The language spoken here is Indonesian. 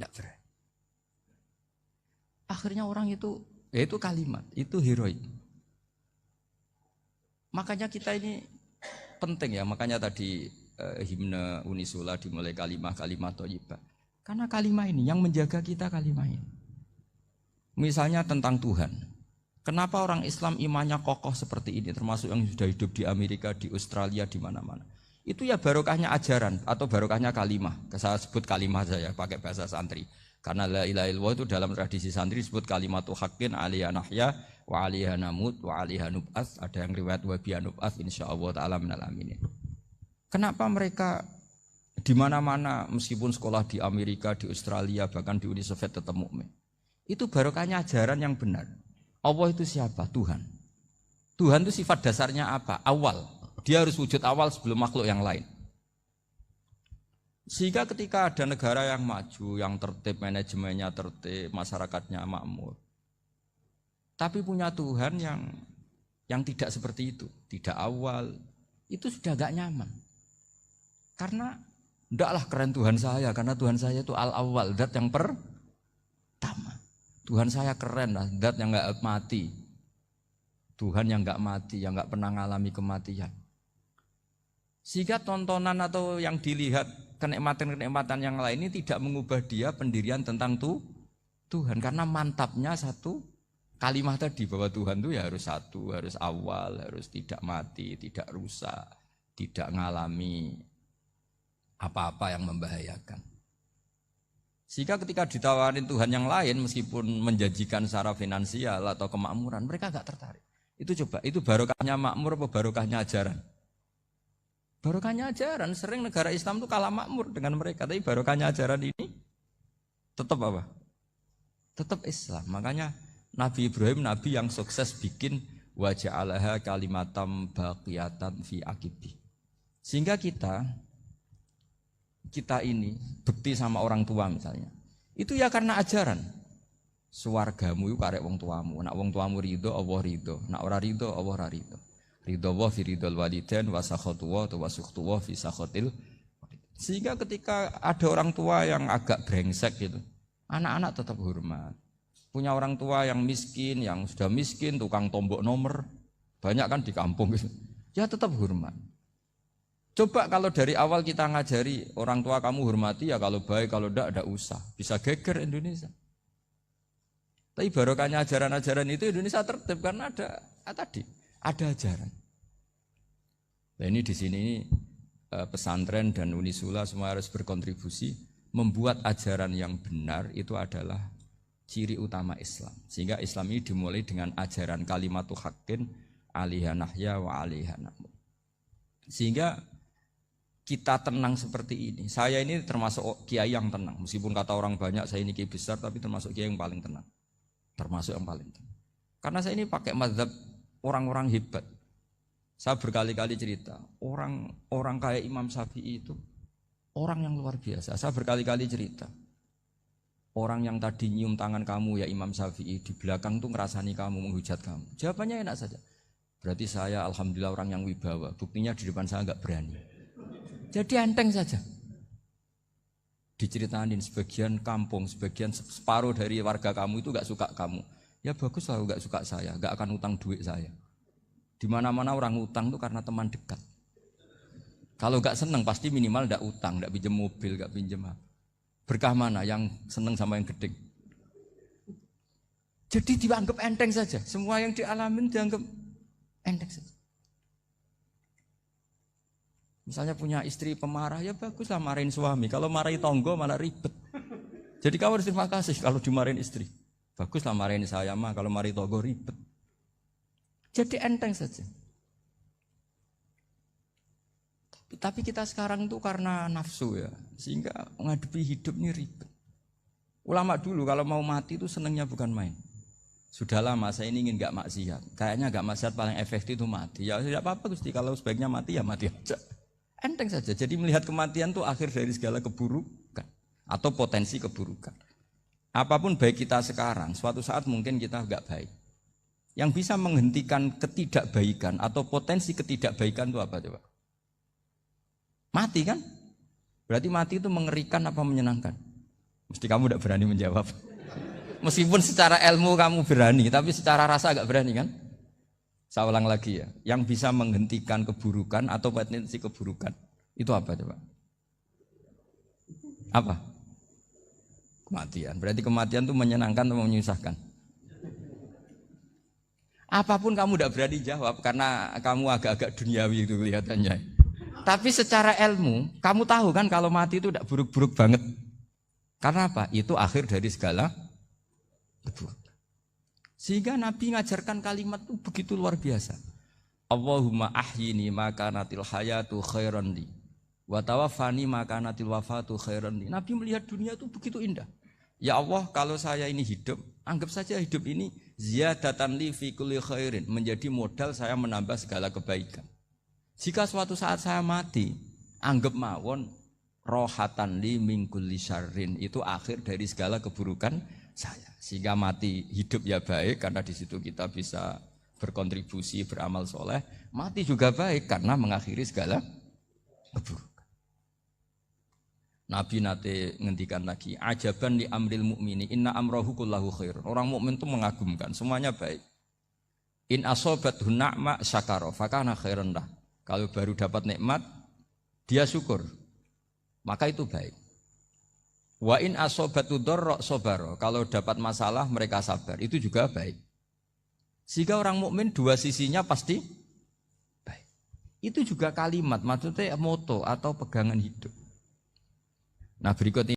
Tidak berani. Akhirnya orang itu, ya itu kalimat, itu heroik. Makanya kita ini penting ya, makanya tadi himne Unisula dimulai kalimat thayyibah. Karena kalimat ini yang menjaga kita kalimat ini. Misalnya tentang Tuhan. Kenapa orang Islam imannya kokoh seperti ini, termasuk yang sudah hidup di Amerika, di Australia, di mana-mana. Itu ya barokahnya ajaran atau barokahnya kalimah. Saya sebut kalimah saja pakai bahasa santri. Karena la ilaha illallah itu dalam tradisi santri disebut kalimatu haqqin alaiha nahya wa alaiha namut wa alaiha nub'ats. Ada yang riwayat wa biha nub'ats insyaallah taala minal aminin. Kenapa mereka di mana-mana meskipun sekolah di Amerika, di Australia, bahkan di Uni Soviet tetap mukmin? Itu barokahnya ajaran yang benar. Allah itu siapa? Tuhan. Tuhan itu sifat dasarnya apa? Awal. Dia harus wujud awal sebelum makhluk yang lain. Sehingga ketika ada negara yang maju, yang tertib, manajemennya tertib, masyarakatnya makmur, tapi punya Tuhan yang tidak seperti itu, tidak awal, itu sudah gak nyaman. Karena ndaklah keren Tuhan saya, karena Tuhan saya itu al-awwal, zat yang pertama. Tuhan saya keren lah, zat yang gak mati. Tuhan yang gak mati, yang gak pernah mengalami kematian. Sehingga tontonan atau yang dilihat kenikmatan-kenikmatan yang lain ini tidak mengubah dia pendirian tentang Tuhan. Karena mantapnya satu kalimat tadi bahwa Tuhan itu ya harus satu, harus awal, harus tidak mati, tidak rusak, tidak mengalami apa-apa yang membahayakan. Sehingga ketika ditawarin Tuhan yang lain meskipun menjanjikan secara finansial atau kemakmuran, mereka gak tertarik. Itu coba, itu barokahnya makmur apa barokahnya ajaran? Barokahnya ajaran. Sering negara Islam itu kalah makmur dengan mereka, tapi barokahnya ajaran ini tetap apa? Tetap Islam. Makanya Nabi Ibrahim nabi yang sukses bikin wa ja'alaha kalimatam baqiyatan fi aqibi. Sehingga kita ini bekti sama orang tua misalnya. Itu ya karena ajaran. Suwargamu itu karek wong tuamu. Nak wong tuamu ridho, Allah ridho. Nak ora ridho, Allah ora ridho. Ridho wa fi ridhol walidain wa sakhatu wa sukhtu wa fi sakhatil. Sehingga ketika ada orang tua yang agak brengsek gitu, anak-anak tetap hormat. Punya orang tua yang miskin, yang sudah miskin, tukang tombok nomor, banyak kan di kampung gitu. Ya tetap hormat. Coba kalau dari awal kita ngajari orang tua kamu hormati ya kalau baik, kalau enggak usah. Bisa geger Indonesia. Tapi barokahnya ajaran-ajaran itu Indonesia tertib karena ada ajaran. Nah ini di sini pesantren dan Unisula semua harus berkontribusi membuat ajaran yang benar itu adalah ciri utama Islam. Sehingga Islam ini dimulai dengan ajaran kalimatu haqqin alaiha nahya wa alaiha namut. Sehingga kita tenang seperti ini. Saya ini termasuk kiai yang tenang. Meskipun kata orang banyak saya ini kiai besar, tapi termasuk kiai yang paling tenang. Termasuk yang paling tenang. Karena saya ini pakai mazhab orang-orang hebat. Saya berkali-kali cerita, orang kayak Imam Syafi'i itu orang yang luar biasa. Saya berkali-kali cerita, orang yang tadi nyium tangan kamu ya Imam Syafi'i di belakang tuh ngerasani kamu, menghujat kamu. Jawabannya enak saja. Berarti saya alhamdulillah orang yang wibawa. Buktinya di depan saya nggak berani. Jadi enteng saja. Diceritain sebagian kampung, sebagian separuh dari warga kamu itu nggak suka kamu. Ya bagus lah nggak suka saya, nggak akan utang duit saya. Di mana-mana orang utang itu karena teman dekat. Kalau nggak seneng pasti minimal nggak utang, nggak pinjam mobil, nggak pinjam apa. Berkah mana yang seneng sama yang gede? Jadi dianggap enteng saja. Semua yang dialamin dianggap enteng saja. Misalnya punya istri pemarah, ya baguslah marahin suami. Kalau marahi tonggo malah ribet. Jadi kamu harus terima kasih kalau dimarahin istri. Baguslah marahin saya mah, kalau marahi tonggo ribet. Jadi enteng saja. Tapi kita sekarang itu karena nafsu ya, sehingga menghadapi hidup ini ribet. Ulama dulu kalau mau mati itu senangnya bukan main. Sudah lama saya ini ingin gak maksiat. Kayaknya gak maksiat paling efektif itu mati. Ya tidak apa-apa Gusti, kalau sebaiknya mati ya mati aja. Enteng saja. Jadi melihat kematian itu akhir dari segala keburukan atau potensi keburukan. Apapun baik kita sekarang, suatu saat mungkin kita gak baik. Yang bisa menghentikan ketidakbaikan atau potensi ketidakbaikan itu apa coba? Mati kan? Berarti mati itu mengerikan apa menyenangkan? Mesti kamu tidak berani menjawab. Meskipun secara ilmu kamu berani, tapi secara rasa agak berani kan? Saya ulang lagi ya, yang bisa menghentikan keburukan atau potensi keburukan itu apa coba? Apa? Kematian. Berarti kematian itu menyenangkan atau menyusahkan? Apapun kamu tidak berani jawab karena kamu agak-agak duniawi itu kelihatannya. Tapi secara ilmu, kamu tahu kan kalau mati itu tidak buruk-buruk banget. Karena apa? Itu akhir dari segala keburukan. Sehingga Nabi ngajarkan kalimat itu begitu luar biasa. Allahumma ahyini maka natil hayatu khairan li wa tawaffani maka natil wafatu khairan li. Nabi melihat dunia itu begitu indah. Ya Allah, kalau saya ini hidup, anggap saja hidup ini ziyadatan li fi kulli khairin, menjadi modal saya menambah segala kebaikan. Jika suatu saat saya mati, anggap mawon rohatan li min kulli syarrin, itu akhir dari segala keburukan saya. Sehingga mati hidup ya baik karena di situ kita bisa berkontribusi beramal soleh. Mati juga baik karena mengakhiri segala keburukan. Nabi nate ngendikan lagi, ajaban li amril mu'mini inna amrahu kullahu khair. Orang mukmin itu mengagumkan, semuanya baik. In asobathu na'ma syakara fakana khairan lah. Kalau baru dapat nikmat, dia syukur, maka itu baik. Wa in asobatu dharra sabara. Kalau dapat masalah mereka sabar, itu juga baik. Sehingga orang mukmin dua sisinya pasti baik. Itu juga kalimat, maksudnya moto atau pegangan hidup. Nah berikut ini